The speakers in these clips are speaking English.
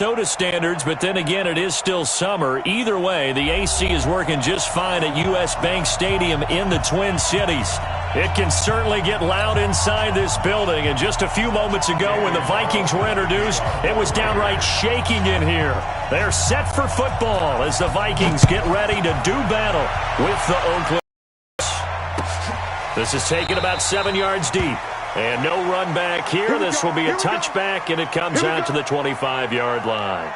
Minnesota standards, but then again, it is still summer. Either way, the AC is working just fine at U.S. Bank Stadium in the Twin Cities. It can certainly get loud inside this building, and just a few moments ago when the Vikings were introduced, it was downright shaking in here. They're set for football as the Vikings get ready to do battle with the Oakland. This is taken about 7 yards deep. And no run back here. This will be a touchback, and it comes out to the 25-yard line.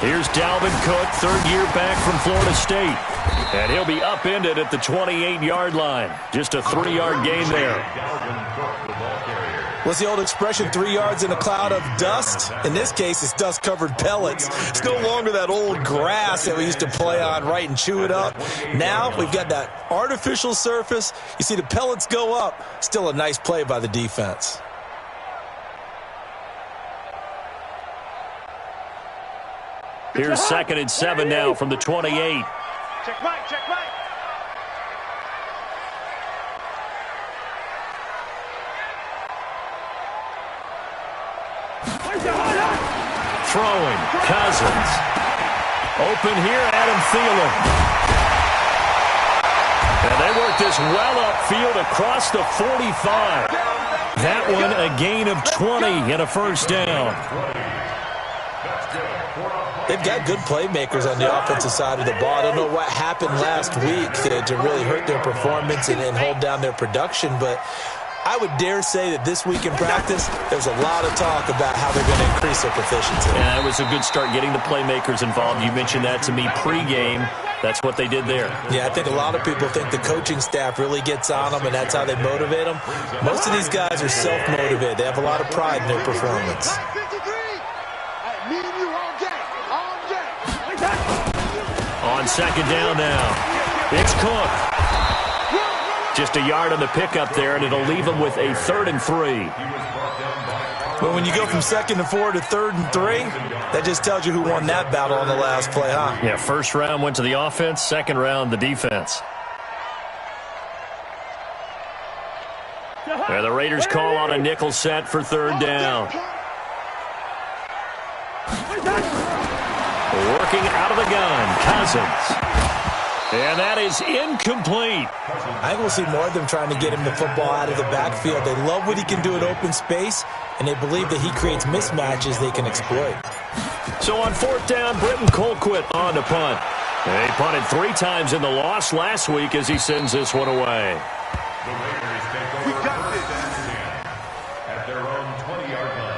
Here's Dalvin Cook, third year back from Florida State. And he'll be upended at the 28-yard line. Just a 3-yard gain there. What's the old expression, 3 yards in a cloud of dust? In this case, it's dust-covered pellets. It's no longer that old grass that we used to play on, right, and chew it up. Now we've got that artificial surface. You see the pellets go up. Still a nice play by the defense. Here's 2nd and 7 now from the 28. Check right, check right. Throwing, Cousins. Open here, Adam Thielen. And they work this well upfield across the 45. That one a gain of 20 and a first down. They've got good playmakers on the offensive side of the ball. I don't know what happened last week to really hurt their performance and hold down their production, but I would dare say that this week in practice, there's a lot of talk about how they're going to increase their proficiency. Yeah, it was a good start getting the playmakers involved. You mentioned that to me pregame. That's what they did there. Yeah, I think a lot of people think the coaching staff really gets on them, and that's how they motivate them. Most of these guys are self-motivated. They have a lot of pride in their performance. On 2nd down now, it's Cook. Just a yard on the pickup there, and it'll leave them with a 3rd and 3. Well, when you go from 2nd and 4 to 3rd and 3, that just tells you who won that battle on the last play, huh? Yeah, first round went to the offense, second round the defense. There, the Raiders call on a nickel set for 3rd down. Working out of the gun, Cousins. And that is incomplete. I think we'll see more of them trying to get him the football out of the backfield. They love what he can do in open space, and they believe that he creates mismatches they can exploit. So on 4th down, Britton Colquitt on to punt. They punted 3 times in the loss last week as he sends this one away. We got this at their own 20-yard line.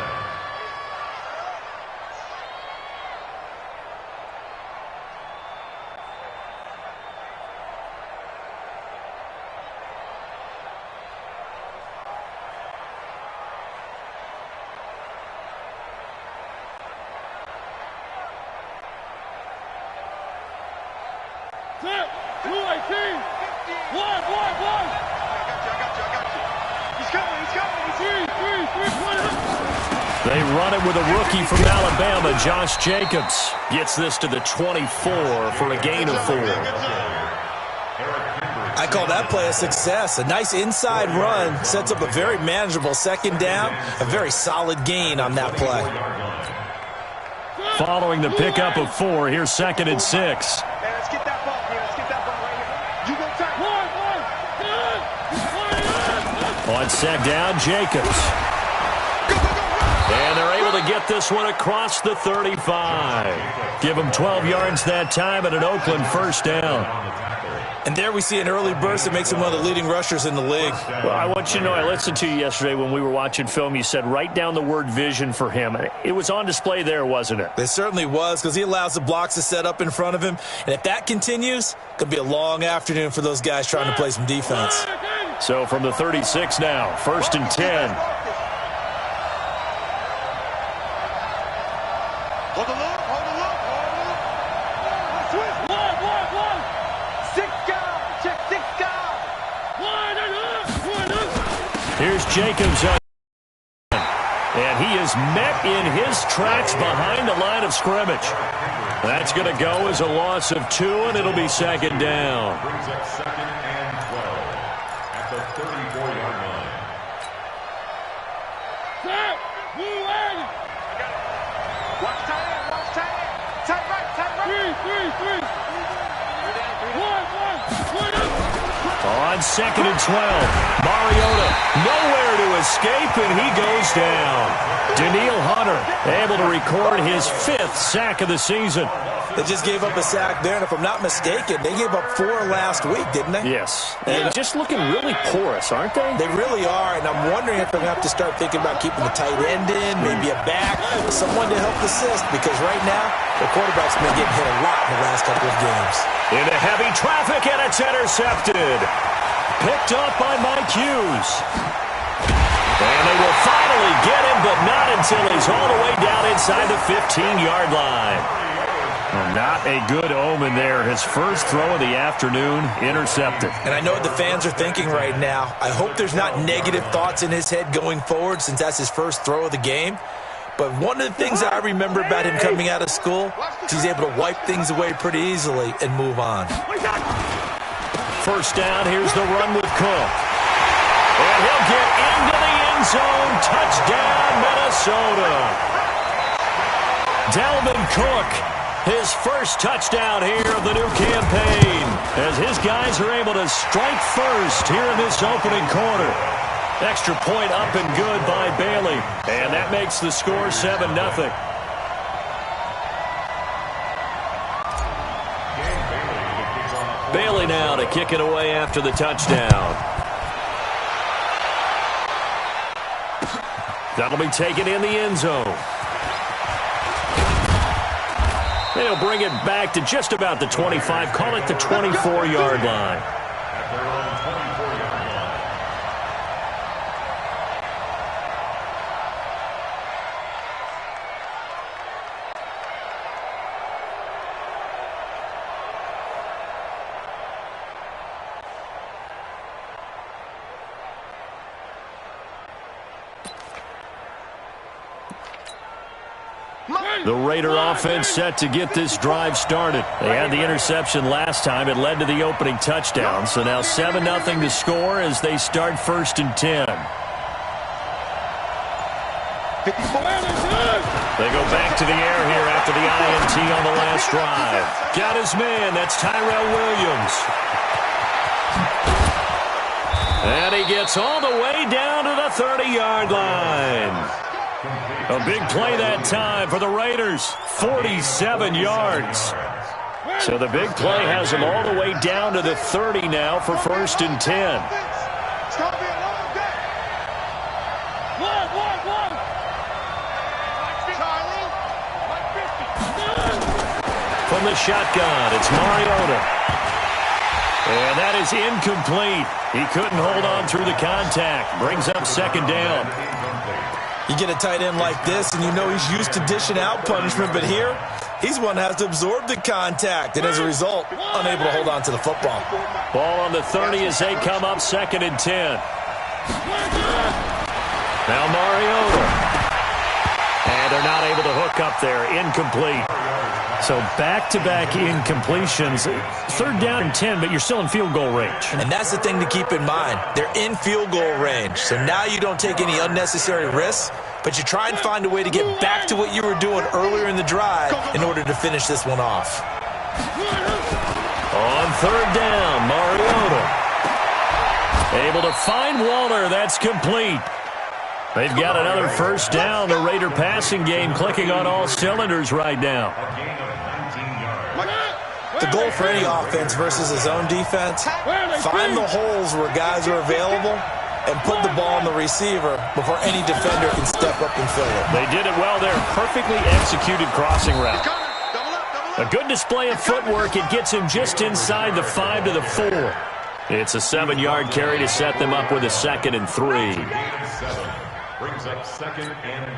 They run it with a rookie from Alabama, Josh Jacobs. Gets this to the 24 for a gain of 4. I call that play a success. A nice inside run sets up a very manageable 2nd down. A very solid gain on that play. Following the pickup of 4, here's 2nd and 6. Let's get that ball here. Let's get that ball right here. You go tight. On 2nd down, Jacobs. And they're able to get this one across the 35. Give them 12 yards that time and an Oakland first down. And there we see an early burst that makes him one of the leading rushers in the league. Well, I want you to know, I listened to you yesterday when we were watching film. You said write down the word vision for him. It was on display there, wasn't it? It certainly was, because he allows the blocks to set up in front of him. And if that continues, it could be a long afternoon for those guys trying to play some defense. So from the 36 now, 1st and 10. Hold the look, hold the look, hold the look. Switch, one. 6 guys, check 6 guys. Here's Jacobs. And he is met in his tracks behind the line of scrimmage. That's going to go as a loss of 2, and it'll be second down. Brings up second and 12 at the 34-yard line. Watch tight end, watch tight end. Tight right, tight right. 3. On second and 12, Mariota nowhere to escape, and he goes down. Daniil Hunter able to record his 5th sack of the season. They just gave up a sack there, and if I'm not mistaken, they gave up 4 last week, didn't they? Yes. And just looking really porous, aren't they? They really are, and I'm wondering if they're going to have to start thinking about keeping the tight end in, maybe a back, someone to help assist, because right now, the quarterback's been getting hit a lot in the last couple of games. Into heavy traffic, and it's intercepted. Picked up by Mike Hughes. And they will finally get him, but not until he's all the way down inside the 15-yard line. Well, not a good omen there. His first throw of the afternoon, intercepted. And I know what the fans are thinking right now. I hope there's not negative thoughts in his head going forward since that's his first throw of the game. But one of the things that I remember about him coming out of school is he's able to wipe things away pretty easily and move on. First down, here's the run with Cook. And he'll get into the end zone. Touchdown, Minnesota. Dalvin Cook, his first touchdown here of the new campaign, as his guys are able to strike first here in this opening quarter. Extra point up and good by Bailey. And that makes the score 7-0. Bailey now to kick it away after the touchdown. That'll be taken in the end zone. They'll bring it back to just about the 25, call it the 24-yard line. At their own 24-yard line. The Raider offense set to get this drive started. They had the interception last time. It led to the opening touchdown. So now 7-0 to score as they start 1st and 10. They go back to the air here after the INT on the last drive. Got his man. That's Tyrell Williams. And he gets all the way down to the 30-yard line. A big play that time for the Raiders, 47 yards. So the big play has them all the way down to the 30 now for 1st and 10. It's going to be a long day. One. Charlie. From the shotgun, it's Mariota. And that is incomplete. He couldn't hold on through the contact. Brings up 2nd down. You get a tight end like this, and you know he's used to dishing out punishment, but here, he's one that has to absorb the contact, and as a result, unable to hold on to the football. Ball on the 30 as they come up 2nd and 10. Now Mariota. And they're not able to hook up there. Incomplete. So back-to-back incompletions. 3rd down and 10, but you're still in field goal range. And that's the thing to keep in mind. They're in field goal range. So now you don't take any unnecessary risks, but you try and find a way to get back to what you were doing earlier in the drive in order to finish this one off. On 3rd down, Mariota. Able to find Waller. That's complete. They've got another 1st down. The Raider passing game clicking on all cylinders right now. The goal for any offense versus his own defense, find the holes where guys are available and put the ball on the receiver before any defender can step up and fill it. They did it well there. Perfectly executed crossing route. A good display of footwork. It gets him just inside the 5 to the 4. It's a 7-yard carry to set them up with a 2nd and 3. Brings up 2nd and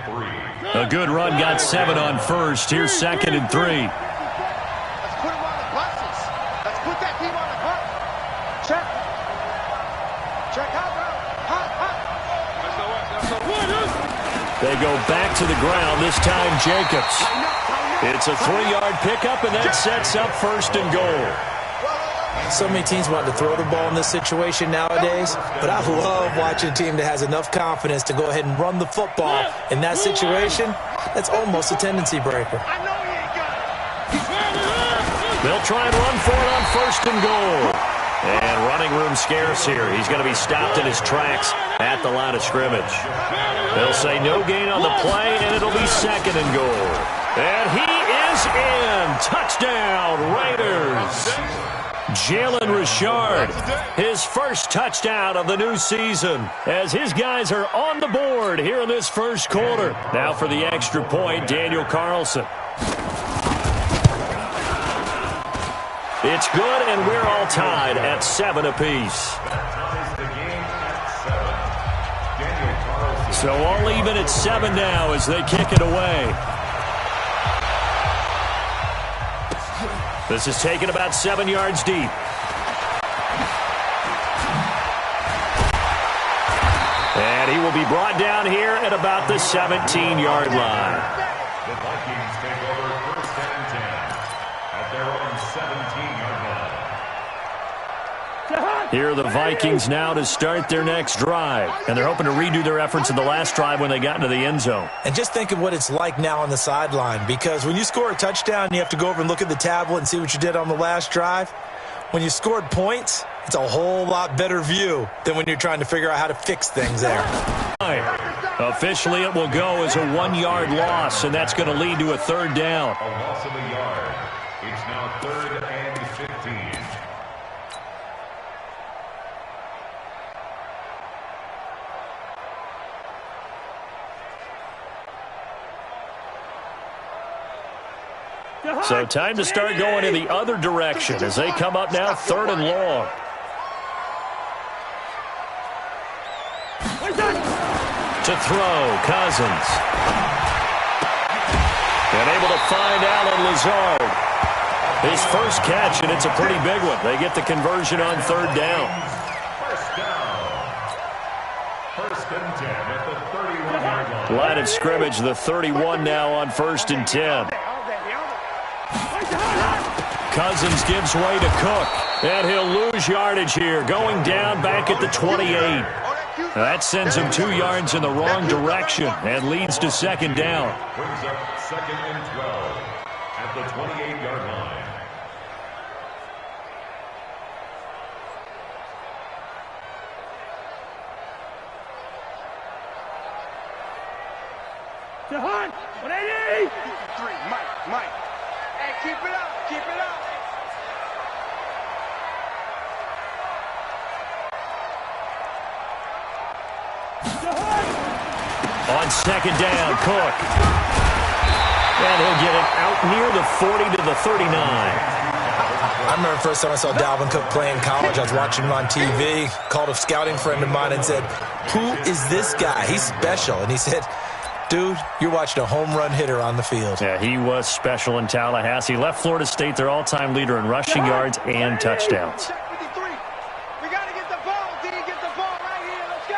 3. A good run got 7 on 1st. Here's 2nd and 3. Let's put him on the buses. Let's put that team on the bus. Check. Check out, bro. Hot. They go back to the ground, this time Jacobs. It's a 3-yard pickup, and that sets up 1st and goal. So many teams want to throw the ball in this situation nowadays, but I love watching a team that has enough confidence to go ahead and run the football. In that situation, that's almost a tendency breaker. They'll try and run for it on 1st and goal. And running room scarce here. He's going to be stopped in his tracks at the line of scrimmage. They'll say no gain on the play, and it'll be 2nd and goal. And he is in. Touchdown, Raiders. Jalen Richard, his first touchdown of the new season, as his guys are on the board here in this first quarter. Now for the extra point, Daniel Carlson. It's good, and we're all tied at 7 apiece. So all even at 7 now as they kick it away. This is taken about 7 yards deep. And he will be brought down here at about the 17-yard line. The Vikings take over 1st and 10 at their own 17-yard line. Here are the Vikings now to start their next drive. And they're hoping to redo their efforts in the last drive when they got into the end zone. And just think of what it's like now on the sideline, because when you score a touchdown, you have to go over and look at the tablet and see what you did on the last drive. When you scored points, it's a whole lot better view than when you're trying to figure out how to fix things there. Officially, it will go as a 1-yard loss, and that's going to lead to a 3rd down. A loss of a yard. It's now 3rd and 15. So time to start going in the other direction as they come up now 3rd and long. To throw, Cousins. And able to find Alan Lazard. His first catch, and it's a pretty big one. They get the conversion on 3rd down. First down. 1st and 10 at the 31-yard line. Line of scrimmage, the 31 now on 1st and 10. Cousins gives way to Cook, and he'll lose yardage here, going down back at the 28. That sends him 2 yards in the wrong direction and leads to 2nd down. Brings up 2nd and 12 at the 28-yard line. To Hunt, 180. 3, Mike. Hey, keep it up, keep it up. On 2nd down, Cook. And he'll get it out near the 40 to the 39. I remember the first time I saw Dalvin Cook play in college. I was watching him on TV, called a scouting friend of mine and said, "Who is this guy? He's special." And he said, "Dude, you're watching a home run hitter on the field." Yeah, he was special in Tallahassee. Left Florida State their all-time leader in rushing yards and touchdowns. We got to get the ball. Did he get the ball right here? Let's go.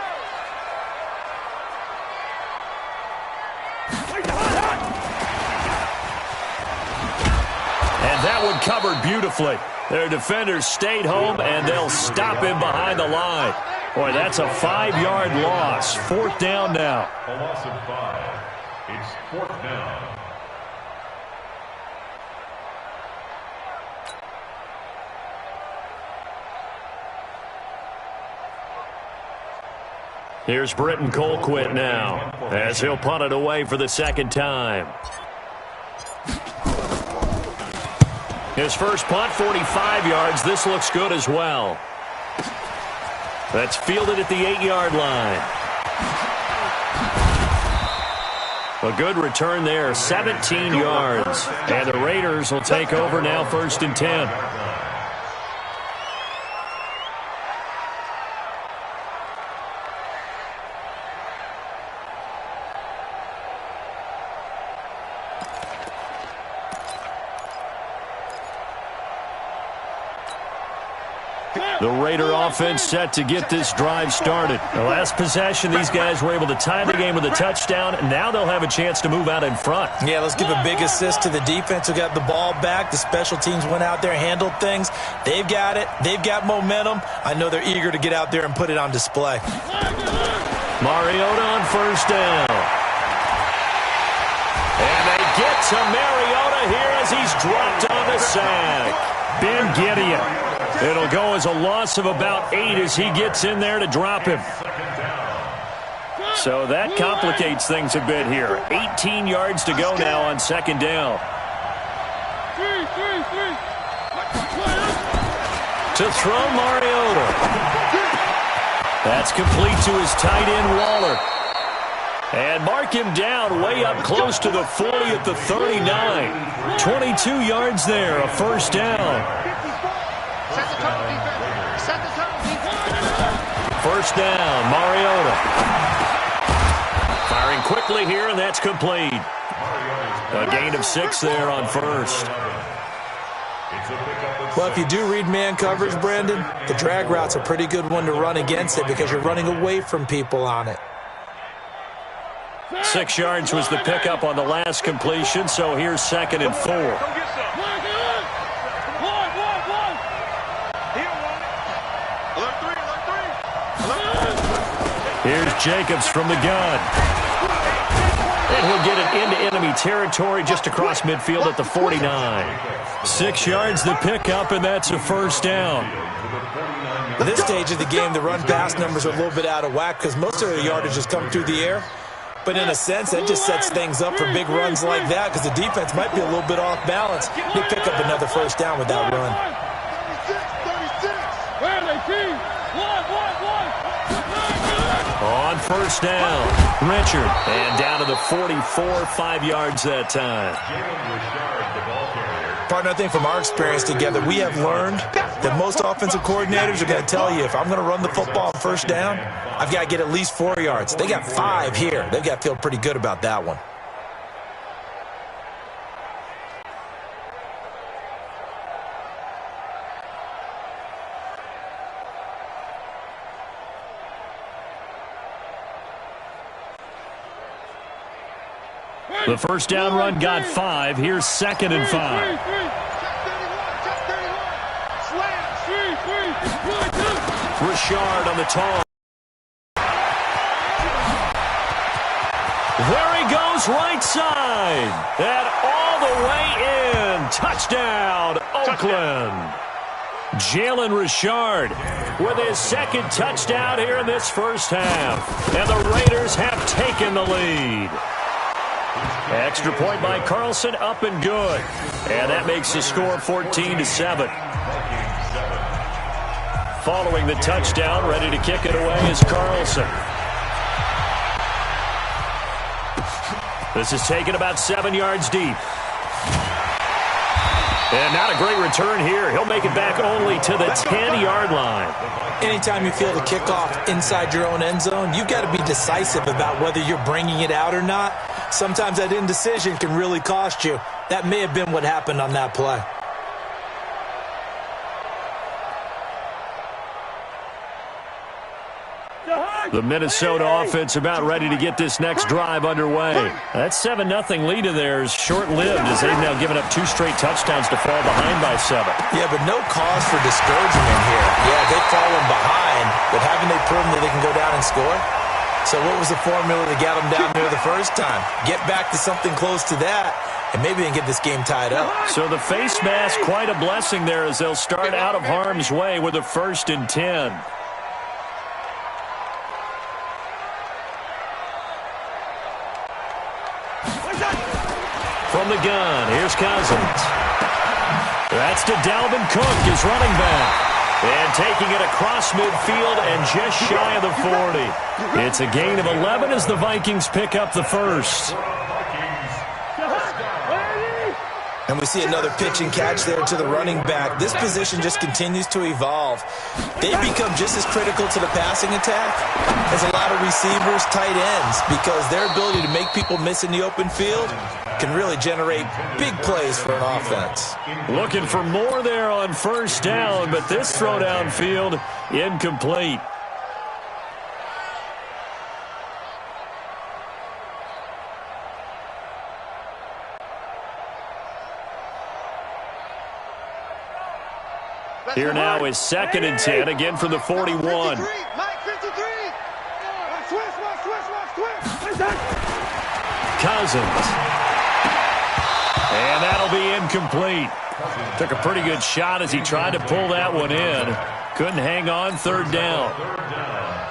And that one covered beautifully. Their defenders stayed home, and they'll stop him behind the line. Boy, that's a 5-yard loss. 4th down now. A loss of 5. It's 4th down. Here's Britton Colquitt now, as he'll punt it away for the 2nd time. His first punt, 45 yards. This looks good as well. That's fielded at the 8-yard line. A good return there, 17 yards. And the Raiders will take over now 1st and 10. The Raider offense set to get this drive started. The last possession, these guys were able to tie the game with a touchdown, and now they'll have a chance to move out in front. Yeah, let's give a big assist to the defense who got the ball back. The special teams went out there, handled things. They've got it. They've got momentum. I know they're eager to get out there and put it on display. Mariota on first down. And they get to Mariota here as he's dropped on the sack. Ben Gideon. It'll go as a loss of about 8 as he gets in there to drop him. So that complicates things a bit here. 18 yards to go now on second down. To throw Mariota. That's complete to his tight end, Waller. And mark him down way up close to the 40 at the 39. 22 yards there, a first down. First down, Mariota. Firing quickly here, and that's complete. A gain of 6 there on first. Well, if you do read man coverage, Brandon, the drag route's a pretty good one to run against it because you're running away from people on it. 6 yards was the pickup on the last completion, so here's 2nd and 4. Here's Jacobs from the gun. And he'll get it into enemy territory just across midfield at the 49. 6 yards the pickup, and that's a first down. At this stage of the game, the run-pass numbers are a little bit out of whack because most of the yardage has come through the air. But in a sense, that just sets things up for big runs like that because the defense might be a little bit off balance. They pick up another first down with that run. On first down, Richard. And down to the 44, 5 yards that time. Partner, I think from our experience together, we have learned that most offensive coordinators are going to tell you, if I'm going to run the football on first down, I've got to get at least 4 yards. They got 5 here. They've got to feel pretty good about that one. The first down run got 5. Here's 2nd and 5. Richard on the tall. There he goes, right side. And all the way in. Touchdown, Oakland. Jalen Richard with his 2nd touchdown here in this first half. And the Raiders have taken the lead. Extra point by Carlson, up and good. And that makes the score 14-7. Following the touchdown, ready to kick it away is Carlson. This is taken about 7 yards deep. And not a great return here. He'll make it back only to the 10-yard line. Anytime you feel the kickoff inside your own end zone, you've got to be decisive about whether you're bringing it out or not. Sometimes that indecision can really cost you. That may have been what happened on that play. The Minnesota offense about ready to get this next drive underway. That 7-0 lead of theirs short-lived as they've now given up 2 straight touchdowns to fall behind by 7. Yeah, but no cause for discouragement here. Yeah, they've fallen behind, but haven't they proven that they can go down and score? So what was the formula that got them down there the first time? Get back to something close to that, and maybe they can get this game tied up. So the face mask, quite a blessing there as they'll start out of harm's way with a 1st and 10. From the gun, here's Cousins. That's to Dalvin Cook, his running back. And taking it across midfield and just shy of the 40. It's a gain of 11 as the Vikings pick up the first. And And we see another pitch and catch there to the running back. This position just continues to evolve. They become just as critical to the passing attack as a lot of receivers, tight ends, because their ability to make people miss in the open field can really generate big plays for an offense. Looking for more there on first down, but this throw downfield incomplete. Here now is 2nd and 10, again from the 41. Mike 53. Cousins. And that'll be incomplete. Took a pretty good shot as he tried to pull that one in. Couldn't hang on, 3rd down.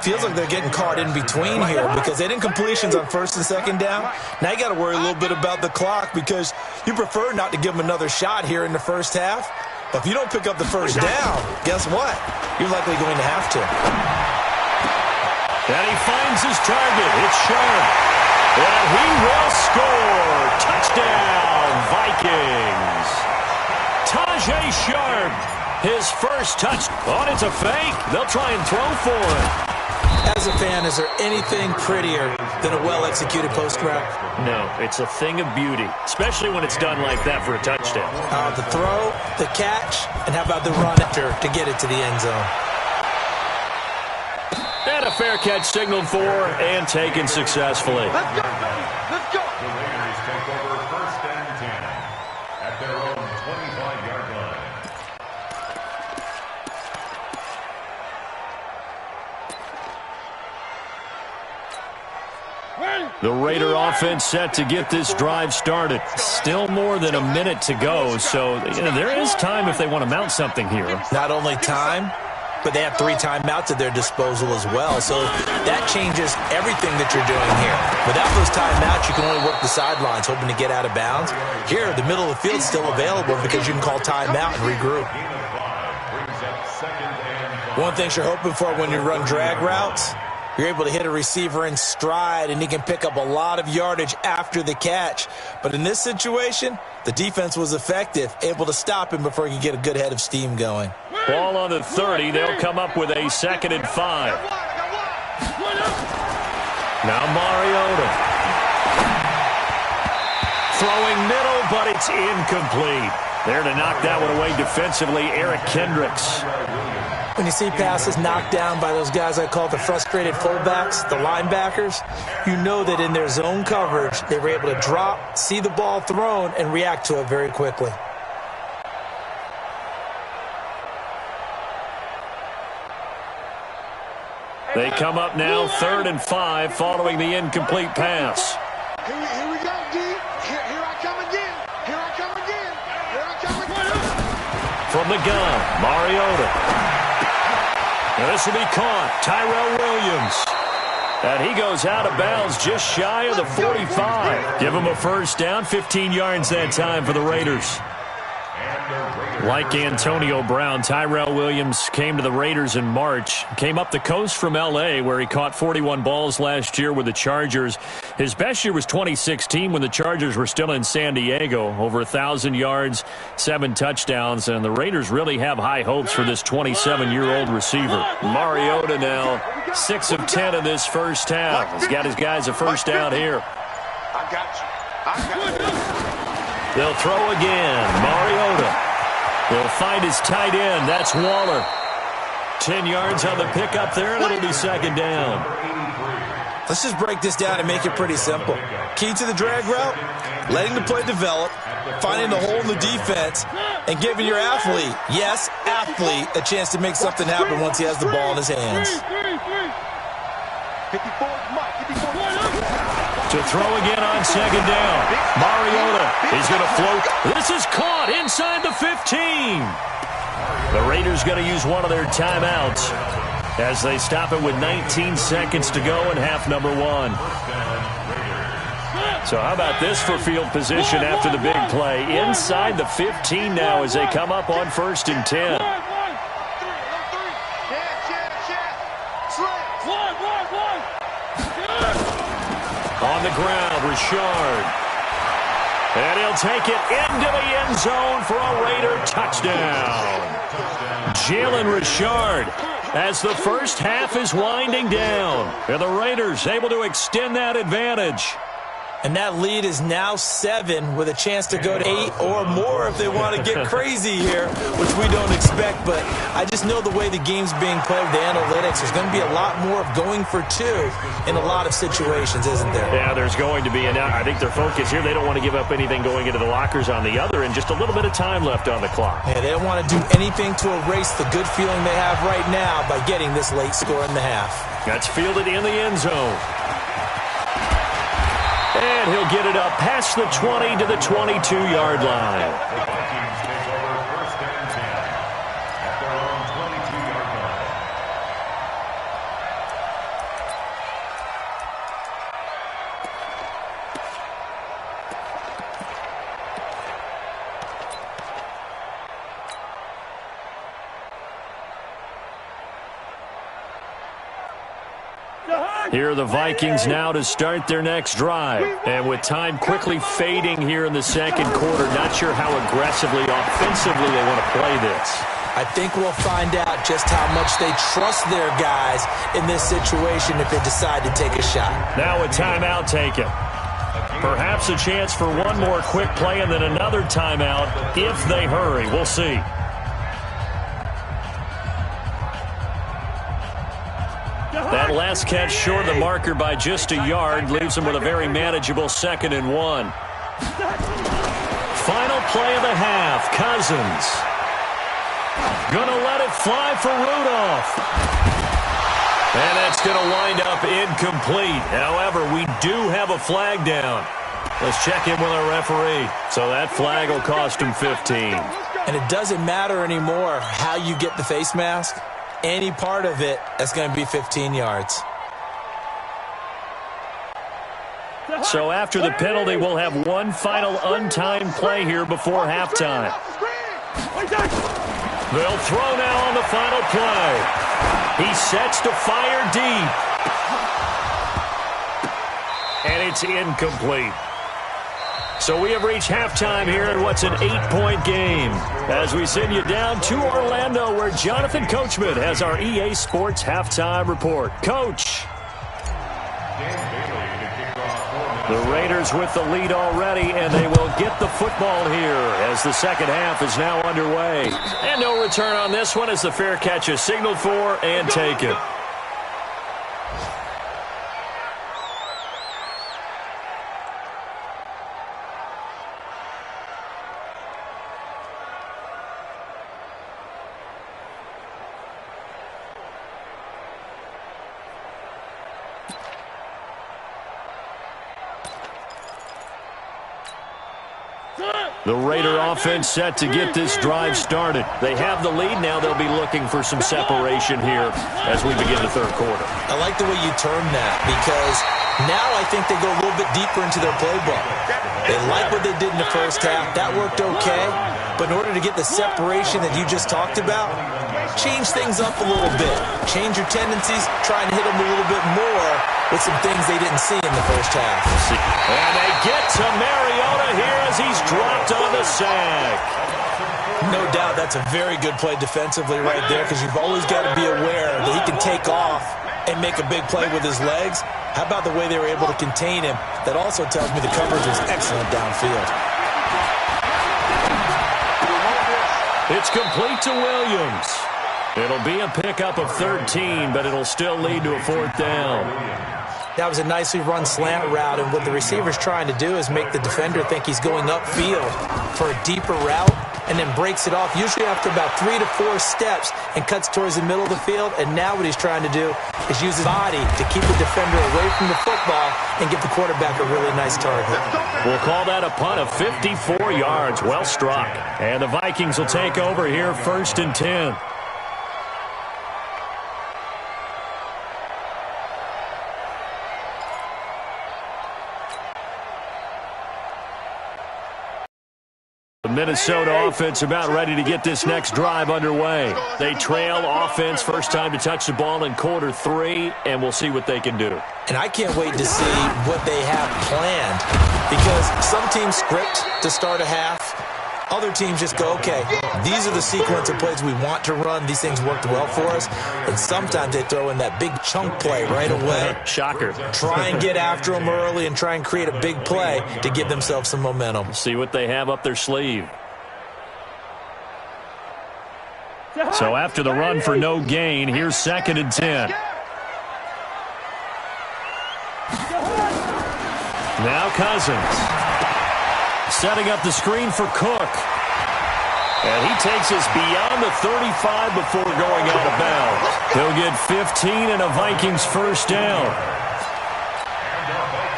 Feels like they're getting caught in between here because they didn't completions on 1st and 2nd down. Now you got to worry a little bit about the clock because you prefer not to give them another shot here in the first half. But if you don't pick up the first down, guess what? You're likely going to have to. And he finds his target. It's Sharp. And he will score. Touchdown, Vikings. Tajay Sharp, his first touch. Oh, it's a fake. They'll try and throw for it. As a fan, is there anything prettier than a well-executed post route? No, it's a thing of beauty, especially when it's done like that for a touchdown. The throw, the catch, and how about the run after to get it to the end zone? And a fair catch signaled for and taken successfully. Let's go, baby. Let's go. The Raiders take over 1st and 10 at their own 25-yard line. The Raider offense set to get this drive started. Still more than a minute to go, so there is time if they want to mount something here. Not only time, but they have 3 timeouts at their disposal as well. So that changes everything that you're doing here. Without those timeouts, you can only work the sidelines, hoping to get out of bounds. Here, the middle of the field is still available because you can call timeout and regroup. One thing you're hoping for when you run drag routes, you're able to hit a receiver in stride, and he can pick up a lot of yardage after the catch. But in this situation, the defense was effective, able to stop him before he could get a good head of steam going. Ball on the 30. They'll come up with a 2nd and 5. Now Mariota. Throwing middle, but it's incomplete. There to knock that one away defensively, Eric Kendricks. When you see passes knocked down by those guys I call the frustrated fullbacks, the linebackers, you know that in their zone coverage, they were able to drop, see the ball thrown, and react to it very quickly. They come up now 3rd and 5 following the incomplete pass. Here we go, D. Here I come again. Here I come again. Here I come again. From the gun, Mariota. Now this will be caught. Tyrell Williams. And he goes out of bounds just shy of the 45. Give him a first down, 15 yards that time for the Raiders. Like Antonio Brown, Tyrell Williams came to the Raiders in March. Came up the coast from L.A., where he caught 41 balls last year with the Chargers. His best year was 2016 when the Chargers were still in San Diego. Over 1,000 yards, 7 touchdowns, and the Raiders really have high hopes for this 27-year-old receiver. Mariota now 6 of 10 in this first half. He's got his guys a first down here. I got you. I got you. They'll throw again. Mariota. They'll find his tight end. That's Waller. 10 yards on the pickup there, and it'll be 2nd down. Let's just break this down and make it pretty simple. Key to the drag route, letting the play develop, finding the hole in the defense, and giving your athlete, yes, athlete, a chance to make something happen once he has the ball in his hands. 54, Mike, 54. To throw again on 2nd down. Mariota, he's going to float. This is caught inside the 15. The Raiders going to use one of their timeouts as they stop it with 19 seconds to go in half number 1. So how about this for field position after the big play? Inside the 15 now as they come up on 1st and 10. On the ground, Richard. And he'll take it into the end zone for a Raider touchdown. Jalen Richard, as the first half is winding down. And the Raiders able to extend that advantage. And that lead is now 7 with a chance to go to 8 or more if they want to get crazy here, which we don't expect. But I just know the way the game's being played with the analytics, there's going to be a lot more of going for 2 in a lot of situations, isn't there? Yeah, there's going to be. And I think their focus here, they don't want to give up anything going into the lockers on the other, and just a little bit of time left on the clock. Yeah, they don't want to do anything to erase the good feeling they have right now by getting this late score in the half. That's fielded in the end zone. And he'll get it up past the 20 to the 22-yard line. The Vikings take over 1st and 10 at their own 22-yard line. Here are the Vikings now to start their next drive. And with time quickly fading here in the second quarter, not sure how aggressively, offensively they want to play this. I think we'll find out just how much they trust their guys in this situation if they decide to take a shot. Now a timeout taken. Perhaps a chance for one more quick play and then another timeout if they hurry. We'll see. That last catch short of the marker by just a yard leaves him with a very manageable 2nd and 1. Final play of the half. Cousins. Gonna let it fly for Rudolph. And that's going to wind up incomplete. However, we do have a flag down. Let's check in with our referee. So that flag will cost him 15. And it doesn't matter anymore how you get the face mask. Any part of it, that's going to be 15 yards. So after the penalty, we'll have one final untimed play here before halftime. They'll throw now on the final play. He sets to fire deep. And it's incomplete. So we have reached halftime here in what's an 8-point game. As we send you down to Orlando, where Jonathan Coachman has our EA Sports halftime report. Coach. The Raiders with the lead already, and they will get the football here as the second half is now underway. And no return on this one as the fair catch is signaled for and taken. The Raider offense set to get this drive started. They have the lead. Now they'll be looking for some separation here as we begin the third quarter. I like the way you term that because now I think they go a little bit deeper into their playbook. They like what they did in the first half. That worked okay. But in order to get the separation that you just talked about, change things up a little bit. Change your tendencies, try and hit them a little bit more with some things they didn't see in the first half. And they get to Mariota here as he's dropped on the sack. No doubt that's a very good play defensively right there because you've always got to be aware that he can take off and make a big play with his legs. How about the way they were able to contain him? That also tells me the coverage was excellent downfield. It's complete to Williams. It'll be a pickup of 13, but it'll still lead to a 4th down. That was a nicely run slant route, and what the receiver's trying to do is make the defender think he's going upfield for a deeper route and then breaks it off, usually after about 3 to 4 steps, and cuts towards the middle of the field. And now what he's trying to do is use his body to keep the defender away from the football and give the quarterback a really nice target. We'll call that a punt of 54 yards. Well struck. And the Vikings will take over here 1st and 10. The Minnesota offense about ready to get this next drive underway. They trail offense first time to touch the ball in quarter 3, and we'll see what they can do. And I can't wait to see what they have planned, because some teams script to start a half. Other teams just go, okay, these are the sequence of plays we want to run. These things worked well for us. And sometimes they throw in that big chunk play right away. Shocker. Try and get after them early and try and create a big play to give themselves some momentum. See what they have up their sleeve. So after the run for no gain, here's 2nd and 10. Now Cousins. Setting up the screen for Cook. And he takes us beyond the 35 before going out of bounds. He'll get 15 and a Vikings first down.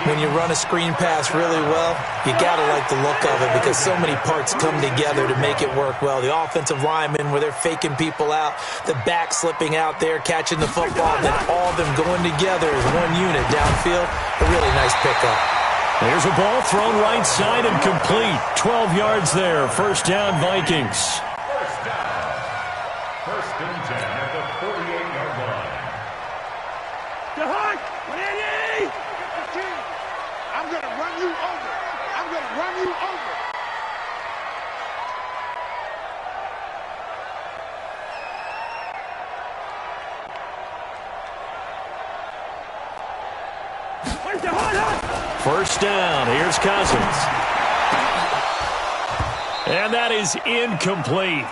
When you run a screen pass really well, you got to like the look of it, because so many parts come together to make it work well. The offensive linemen, where they're faking people out, the back slipping out there, catching the football, and then all of them going together as one unit downfield. A really nice pickup. There's a ball thrown right side and complete. 12 yards there. First down, Vikings. First down. 1st and 10 at the 48-yard line. I'm going to run you over. I'm going to run you over. First down. Here's Cousins. And that is incomplete.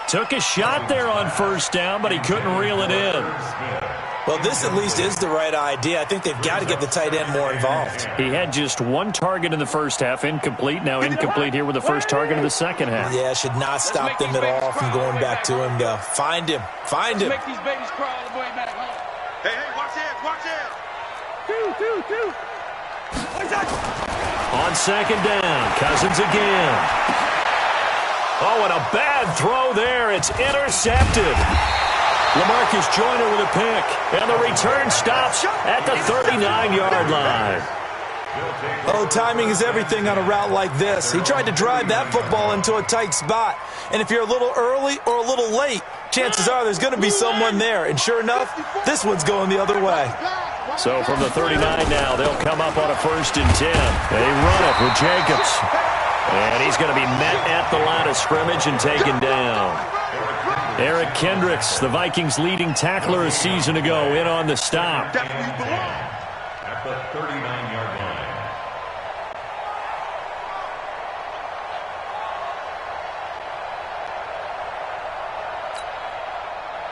Took a shot there on first down, but he couldn't reel it in. Well, this at least is the right idea. I think they've got to get the tight end more involved. He had just one target in the first half, incomplete. Now incomplete here with the first target of the second half. Yeah, should not stop them at all from going back to him, though. Find him. Find him. Make these babies crawl all the way back home. Hey, watch out, watch out. Two. On second down, Cousins again. Oh, and a bad throw there. It's intercepted. LaMarcus Joyner with a pick, and the return stops at the 39-yard line. Oh, timing is everything on a route like this. He tried to drive that football into a tight spot. And if you're a little early or a little late, chances are there's going to be someone there. And sure enough, this one's going the other way. So from the 39 now, they'll come up on a 1st and 10. They run it with Jacobs. And he's going to be met at the line of scrimmage and taken down. Eric Kendricks, the Vikings' leading tackler a season ago, in on the stop. At the 39-yard line.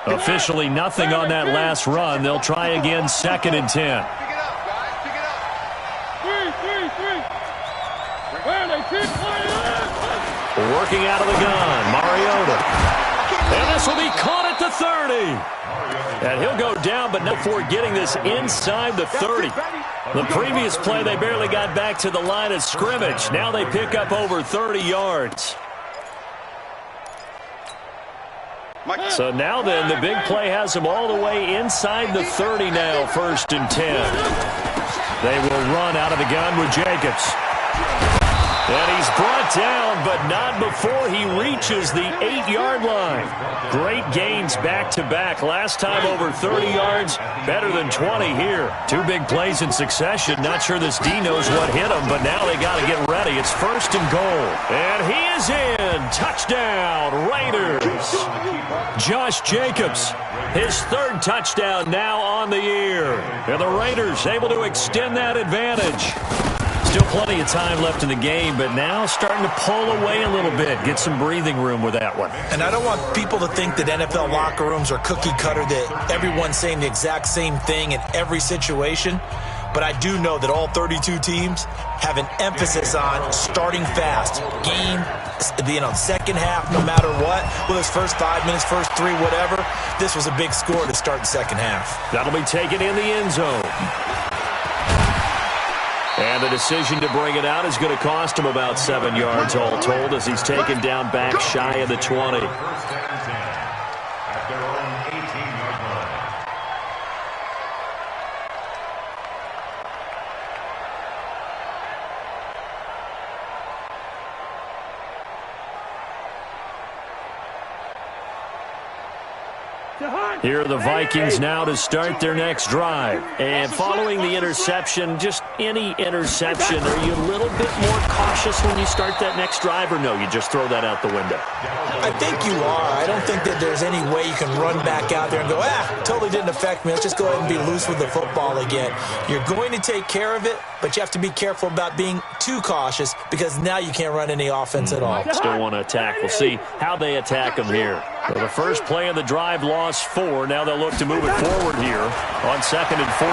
Officially nothing on that last run. They'll try again, 2nd and 10. Pick it up, guys. Pick it up. Three. Where they keep playing. Working out of the gun, Mariota. And this will be caught at the 30. And he'll go down, but not before getting this inside the 30. The previous play, they barely got back to the line of scrimmage. Now they pick up over 30 yards. So now then, the big play has them all the way inside the 30 now, 1st and 10. They will run out of the gun with Jacobs. And he's brought down, but not before he reaches the 8-yard line. Great gains back-to-back. Last time over 30 yards, better than 20 here. 2 big plays in succession. Not sure this D knows what hit him, but now they got to get ready. It's 1st and goal. And he is in. Touchdown, Raiders. Josh Jacobs, his 3rd touchdown now on the year. And the Raiders able to extend that advantage. Still plenty of time left in the game, but now starting to pull away a little bit. Get some breathing room with that one. And I don't want people to think that NFL locker rooms are cookie cutter, that everyone's saying the exact same thing in every situation. But I do know that all 32 teams have an emphasis on starting fast. Game, second half, no matter what. Whether it's first 5 minutes, first 3, whatever. This was a big score to start the second half. That'll be taken in the end zone. And the decision to bring it out is going to cost him about 7 yards all told, as he's taken down back shy of the 20. 1st and 10 at their own 18-yard line. Here are the Vikings now to start their next drive. And following the interception, just any interception, are you a little bit more cautious when you start that next drive, or no, you just throw that out the window? I think you are. I don't think that there's any way you can run back out there and go, totally didn't affect me. Let's just go ahead and be loose with the football again. You're going to take care of it, but you have to be careful about being too cautious because now you can't run any offense at all. Still want to attack. We'll see how they attack them here. So the first play of the drive lost 4. Now they'll look to move it forward here on 2nd and 14.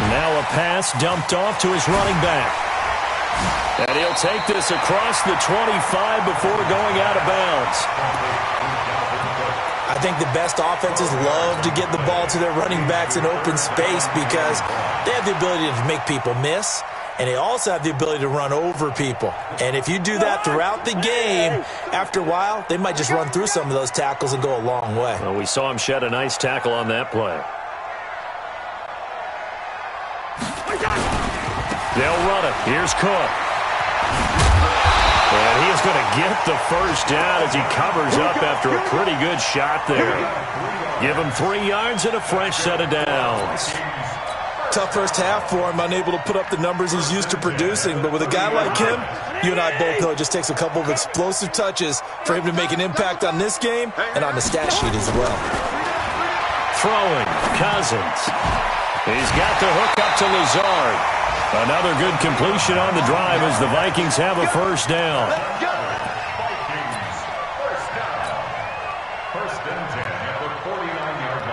Now a pass dumped off to his running back. And he'll take this across the 25 before going out of bounds. I think the best offenses love to get the ball to their running backs in open space because they have the ability to make people miss, and they also have the ability to run over people. And if you do that throughout the game, after a while, they might just run through some of those tackles and go a long way. Well, we saw him shed a nice tackle on that play. They'll run it. Here's Cook. And he is going to get the first down as he covers up after a pretty good shot there. Give him 3 yards and a fresh set of downs. Tough first half for him, unable to put up the numbers he's used to producing. But with a guy like him, you and I both know it just takes a couple of explosive touches for him to make an impact on this game and on the stat sheet as well. Throwing, Cousins. He's got the hook up to Lazard. Another good completion on the drive as the Vikings have a first down. Vikings, first down. First and 10 at the 49-yard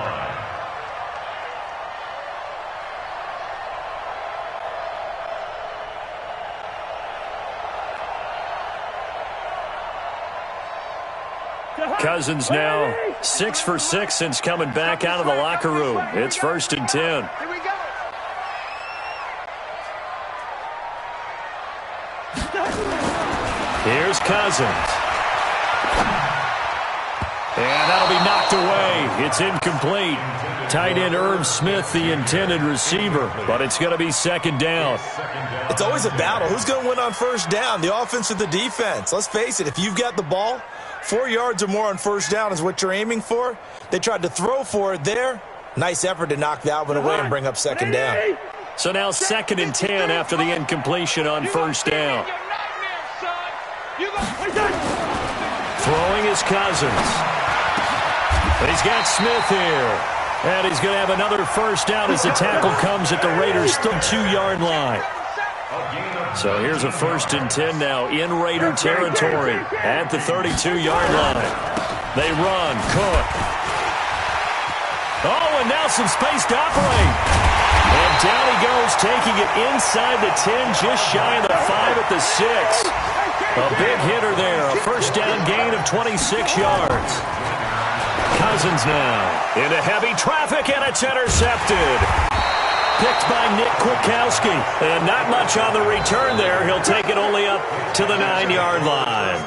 line. Cousins now 6 for 6 since coming back out of the locker room. It's 1st and 10. Here's Cousins. And that'll be knocked away. It's incomplete. Tight end Irv Smith, the intended receiver, but it's going to be 2nd down. It's always a battle. Who's going to win on first down, the offense or the defense? Let's face it, if you've got the ball, 4 yards or more on first down is what you're aiming for. They tried to throw for it there. Nice effort to knock that one away and bring up 2nd down. So now 2nd and 10 after the incompletion on first down. Throwing is Cousins. He's got Smith here. And he's going to have another first down as the tackle comes at the Raiders' 32-yard line. So here's a 1st and 10 now in Raider territory at the 32-yard line. They run. Cook. Oh, and now some space to operate. And down he goes, taking it inside the 10, just shy of the 5 at the 6. A big hitter there, a first down gain of 26 yards. Cousins now into heavy traffic, and it's intercepted. Picked by Nick Kwiatkowski, and not much on the return there. He'll take it only up to the 9-yard line.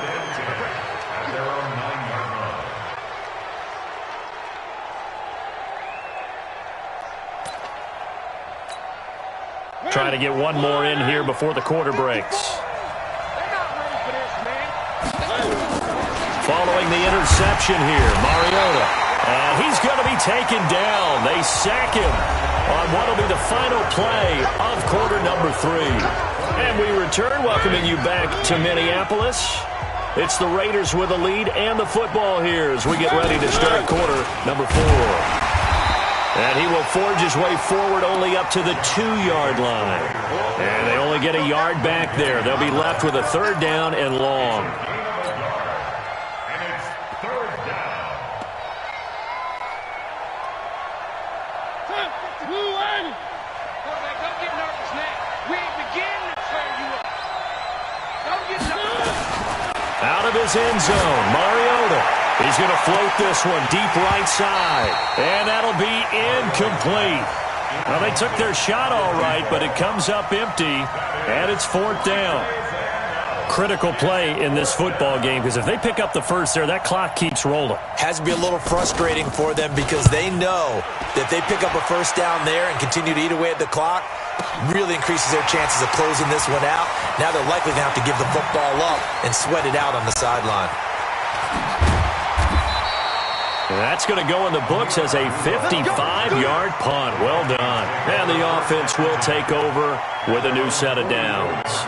Trying to get one more in here before the quarter breaks. Following the interception here, Mariota. And he's going to be taken down. They sack him on what will be the final play of quarter number 3. And we return, welcoming you back to Minneapolis. It's the Raiders with the lead and the football here as we get ready to start quarter number 4. And he will forge his way forward only up to the 2-yard line. And they only get a yard back there. They'll be left with a 3rd down and long. Out of his end zone, Mariota. He's going to float this one deep right side. And that'll be incomplete. Well, they took their shot all right, but it comes up empty, and it's 4th down. Critical play in this football game, because if they pick up the first there, that clock keeps rolling. Has to be a little frustrating for them because they know that they pick up a first down there and continue to eat away at the clock, really increases their chances of closing this one out. Now they're likely going to have to give the football up and sweat it out on the sideline. That's going to go in the books as a 55-yard punt. Well done. And the offense will take over with a new set of downs.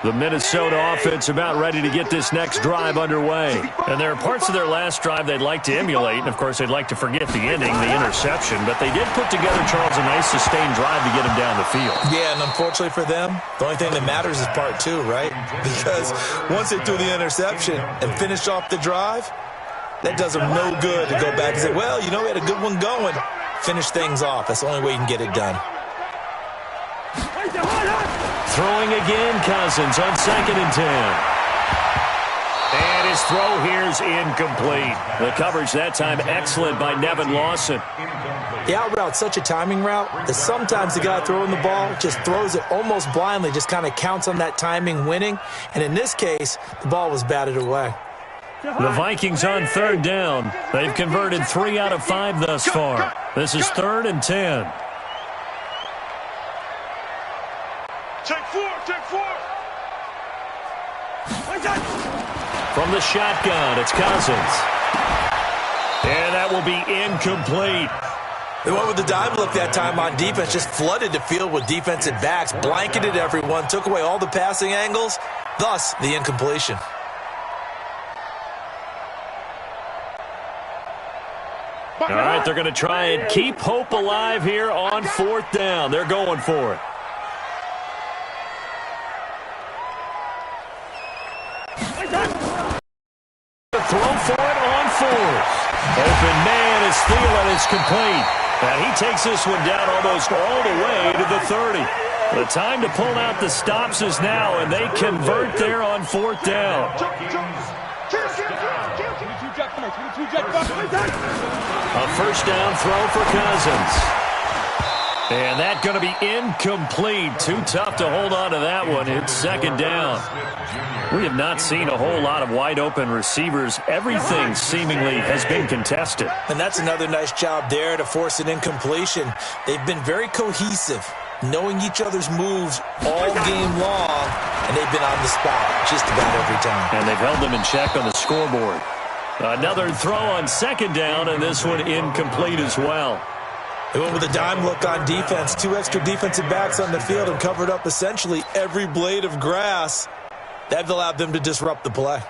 The Minnesota offense about ready to get this next drive underway. And there are parts of their last drive they'd like to emulate. And, of course, they'd like to forget the ending, the interception. But they did put together, Charles, a nice sustained drive to get them down the field. Yeah, and unfortunately for them, the only thing that matters is part two, right? Because once they threw the interception and finished off the drive, that does them no good to go back and say, well, you know, we had a good one going. Finish things off. That's the only way you can get it done. Throwing again, Cousins on 2nd and 10. And his throw here is incomplete. The coverage that time excellent by Nevin Lawson. The out route's such a timing route that sometimes the guy throwing the ball just throws it almost blindly, just kind of counts on that timing winning. And in this case, the ball was batted away. The Vikings on 3rd down. They've converted 3 out of 5 thus far. This is 3rd and 10. Check 4, check 4. From the shotgun, it's Cousins. And that will be incomplete. They went with the dime look that time on defense, just flooded the field with defensive backs, blanketed everyone, took away all the passing angles, thus the incompletion. All right, they're going to try and keep hope alive here on 4th down. They're going for it. Throw for it on 4th. Open man is Thielen. It's complete. And he takes this one down almost all the way to the 30. The time to pull out the stops is now, and they convert there on 4th down. A 1st down throw for Cousins. And that's going to be incomplete. Too tough to hold on to that one. It's 2nd down. We have not seen a whole lot of wide-open receivers. Everything seemingly has been contested. And that's another nice job there to force an incompletion. They've been very cohesive, knowing each other's moves all game long, and they've been on the spot just about every time. And they've held them in check on the scoreboard. Another throw on 2nd down, and this one incomplete as well. They went with a dime look on defense. 2 extra defensive backs on the field and covered up essentially every blade of grass. That allowed them to disrupt the play.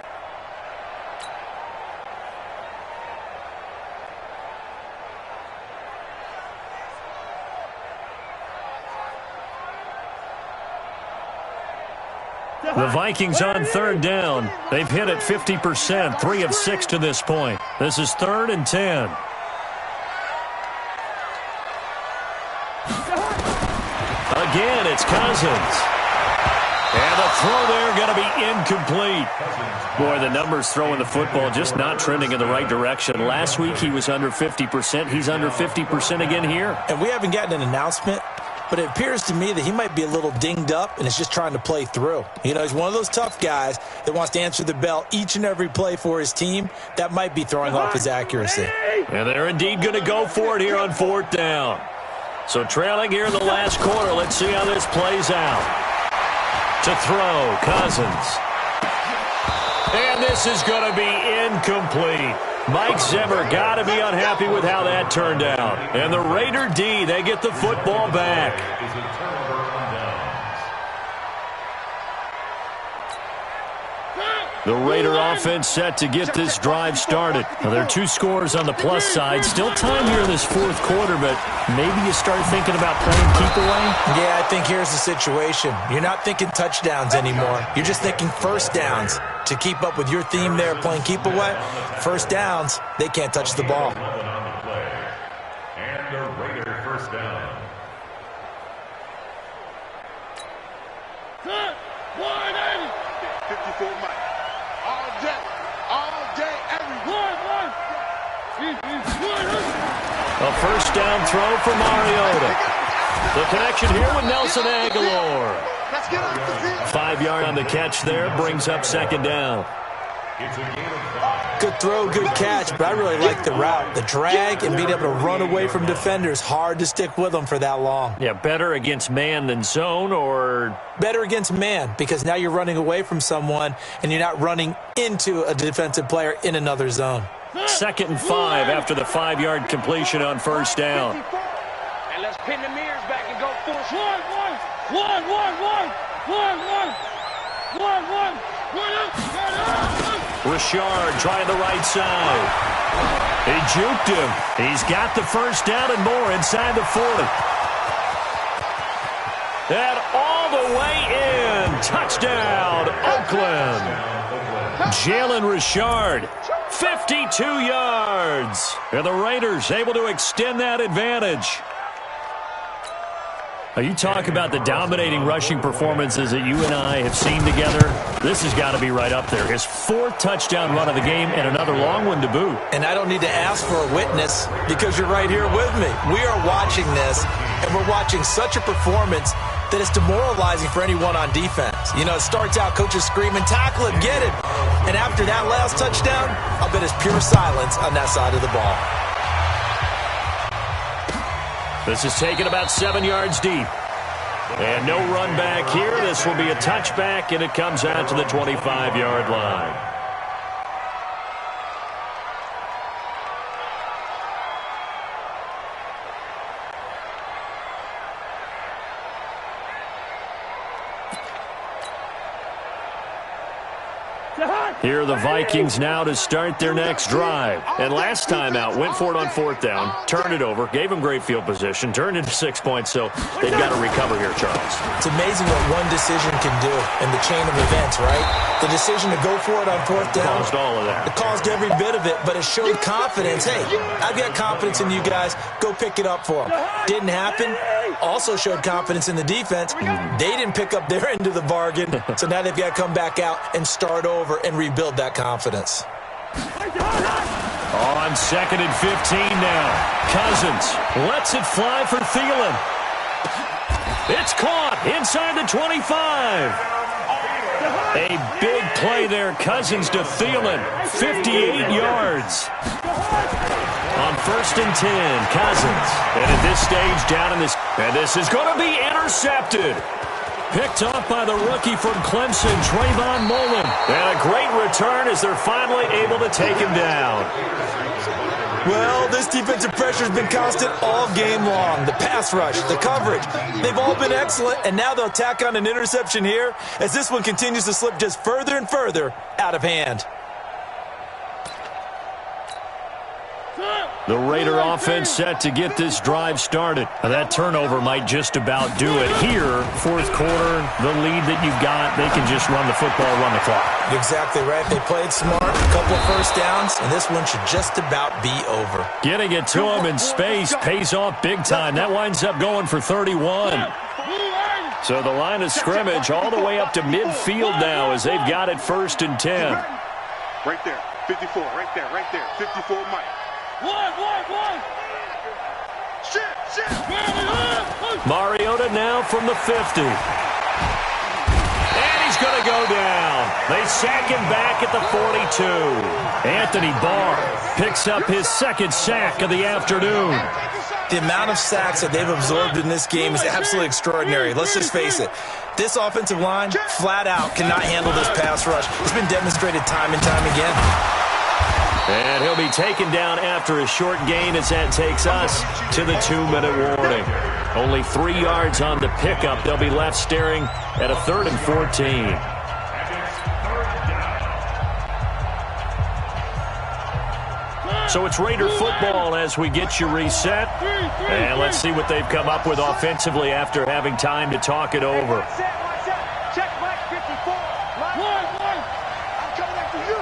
The Vikings on 3rd down. They've hit it 50%, 3 of 6 to this point. This is 3rd and 10. Again, it's Cousins. And the throw there going to be incomplete. Boy, the numbers throwing the football just not trending in the right direction. Last week he was under 50%. He's under 50% again here. And we haven't gotten an announcement, but it appears to me that he might be a little dinged up and is just trying to play through. You know, he's one of those tough guys that wants to answer the bell each and every play for his team. That might be throwing off his accuracy. And they're indeed going to go for it here on 4th down. So trailing here in the last quarter. Let's see how this plays out. To throw, Cousins. And this is going to be incomplete. Mike Zimmer got to be unhappy with how that turned out. And the Raider D, they get the football back. The Raider offense set to get this drive started. Now, there are 2 scores on the plus side. Still time here in this 4th quarter, but maybe you start thinking about playing keep away? Yeah, I think here's the situation. You're not thinking touchdowns anymore. You're just thinking 1st downs. To keep up with your theme there, playing keep away, 1st downs, they can't touch the ball. And the Raider 1st down. 180. 54 Mike. All day, everyone. A 1st down throw for Mariota. The connection here with Nelson Aguilar. 5 yard on the catch there, brings up 2nd down. It's a gain of 5. Good throw, good catch, but I really like the route. The drag and being able to run away from defenders, hard to stick with them for that long. Yeah, better against man than zone, or? Better against man, because now you're running away from someone and you're not running into a defensive player in another zone. 2nd and 5 after the 5-yard completion on first down. And let's pin the mirrors back and go for it. Richard trying the right side. He juked him. He's got the first down and more inside the 40. And all the way in. Touchdown, Oakland. Jalen Richard, 52 yards. And the Raiders able to extend that advantage. You talk about the dominating rushing performances that you and I have seen together. This has got to be right up there. His 4th touchdown run of the game and another long one to boot. And I don't need to ask for a witness because you're right here with me. We are watching this, and we're watching such a performance that it's demoralizing for anyone on defense. You know, it starts out coaches screaming, tackle him, get him. And after that last touchdown, I'll bet it's pure silence on that side of the ball. This is taken about 7 yards deep. And no run back here. This will be a touchback, and it comes out to the 25-yard line. Here are the Vikings now to start their next drive. And last time out, went for it on 4th down, turned it over, gave them great field position, turned into 6 points, so they've got to recover here, Charles. It's amazing what one decision can do in the chain of events, right? The decision to go for it on 4th down. Caused all of that. It caused every bit of it, but it showed confidence. Hey, I've got confidence in you guys. Go pick it up for them. Didn't happen. Also showed confidence in the defense. They didn't pick up their end of the bargain, so now they've got to come back out and start over and rebuild that confidence. On 2nd and 15 now. Cousins lets it fly for Thielen. It's caught inside the 25. A big play there. Cousins to Thielen. 58 yards. On 1st and 10, Cousins. And at this stage, down in this. And this is going to be intercepted. Picked off by the rookie from Clemson, Trayvon Mullen. And a great return as they're finally able to take him down. Well, this defensive pressure has been constant all game long. The pass rush, the coverage, they've all been excellent, and now they'll tack on an interception here as this one continues to slip just further and further out of hand. The Raider offense set to get this drive started. Now that turnover might just about do it. Here, 4th quarter, the lead that you've got, they can just run the football, run the clock. Exactly right. They played smart, a couple of first downs, and this one should just about be over. Getting it to him in space pays off big time. That winds up going for 31. So the line of scrimmage all the way up to midfield now as they've got it 1st and 10. Right there, 54, right there, 54, Mike. Mariota now from the 50. And he's going to go down. They sack him back at the 42. Anthony Barr picks up his 2nd sack of the afternoon. The amount of sacks that they've absorbed in this game is absolutely extraordinary. Let's just face it. This offensive line, flat out, cannot handle this pass rush. It's been demonstrated time and time again. And he'll be taken down after a short gain as that takes us to the 2-minute warning. Only 3 yards on the pickup. They'll be left staring at a 3rd and 14. So it's Raider football as we get you reset. And let's see what they've come up with offensively after having time to talk it over. Check Mike 54. I'm coming after you.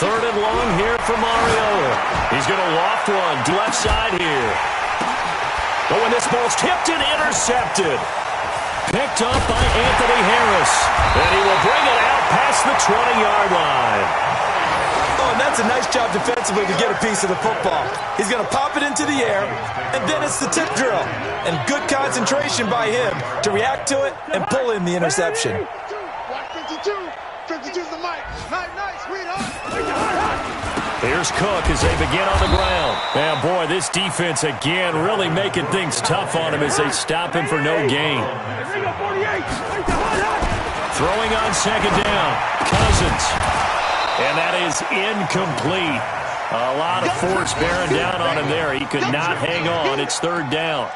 3rd and long here for Mariota. He's going to loft one to left side here. Oh, and this ball's tipped and intercepted. Picked up by Anthony Harris. And he will bring it out past the 20-yard line. Oh, and that's a nice job defensively to get a piece of the football. He's going to pop it into the air, and then it's the tip drill. And good concentration by him to react to it and pull in the interception. 52's the mic. Nice, sweetheart. Here's Cook as they begin on the ground. And, boy, this defense again really making things tough on him as they stop him for no gain. Throwing on second down. Cousins. And that is incomplete. A lot of force bearing down on him there. He could not hang on. It's third down.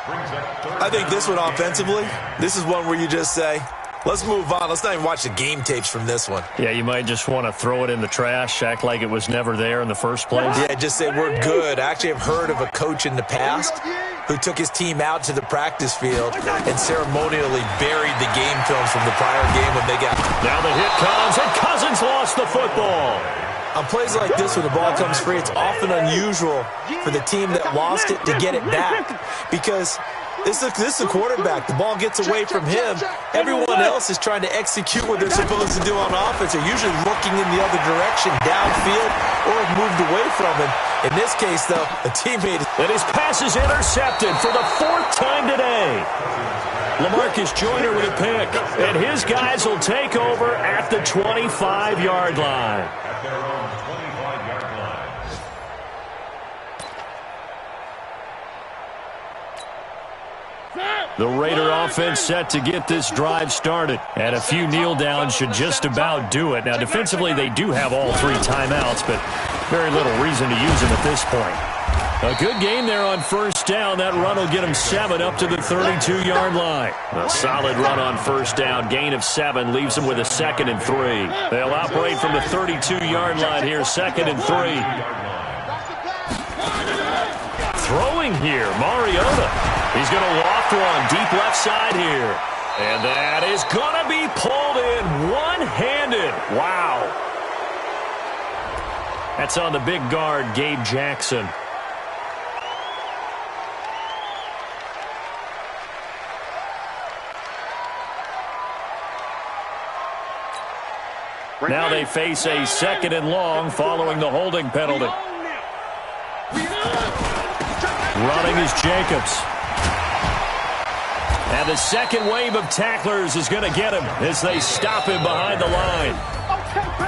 I think this one offensively, this is one where you just say, let's move on. Let's not even watch the game tapes from this one. Yeah, you might just want to throw it in the trash, act like it was never there in the first place. Yeah, just say we're good. I actually have heard of a coach in the past who took his team out to the practice field and ceremonially buried the game films from the prior game when they got... Now the hit comes, and Cousins lost the football. On plays like this, when the ball comes free, it's often unusual for the team that lost it to get it back because this is a quarterback. The ball gets away from him. Everyone else is trying to execute what they're supposed to do on offense. They're usually looking in the other direction, downfield, or have moved away from him. In this case, though, a teammate... And his pass is intercepted for the fourth time today. LaMarcus Joyner with a pick, and his guys will take over at the 25-yard line. At their own 25-yard line. The Raider offense set to get this drive started. And a few kneel downs should just about do it. Now, defensively, they do have all three timeouts, but very little reason to use them at this point. A good game there on first down. That run will get them 7 up to the 32-yard line. A solid run on first down. Gain of 7 leaves them with a 2nd and 3. They'll operate from the 32-yard line here, 2nd and 3. Throwing here, Mariota. He's going to waft one deep left side here. And that is going to be pulled in one-handed. Wow. That's on the big guard, Gabe Jackson. Now they face a 2nd and long following the holding penalty. Running is Jacobs. And the second wave of tacklers is going to get him as they stop him behind the line.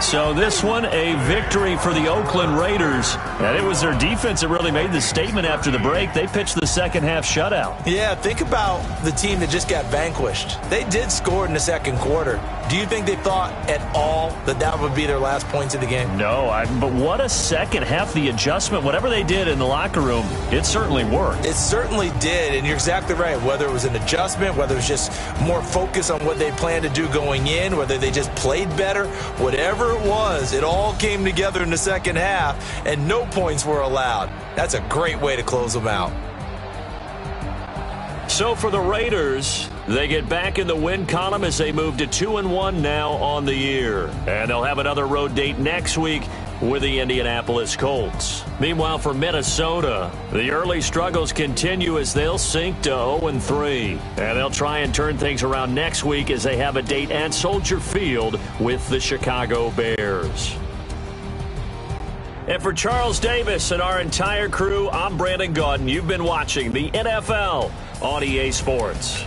So this one, a victory for the Oakland Raiders. And it was their defense that really made the statement after the break. They pitched the second half shutout. Yeah, think about the team that just got vanquished. They did score in the second quarter. Do you think they thought at all that that would be their last points of the game? No, but what a second half. The adjustment, whatever they did in the locker room, it certainly worked. It certainly did, and you're exactly right. Whether it was an adjustment, whether it was just more focus on what they planned to do going in, whether they just played better, whatever it was, it all came together in the second half, and no points were allowed. That's a great way to close them out. So for the Raiders, they get back in the win column as they move to 2-1 now on the year. And they'll have another road date next week with the Indianapolis Colts. Meanwhile, for Minnesota, the early struggles continue as they'll sink to 0-3. And they'll try and turn things around next week as they have a date at Soldier Field with the Chicago Bears. And for Charles Davis and our entire crew, I'm Brandon Gaudin. You've been watching the NFL on EA Sports.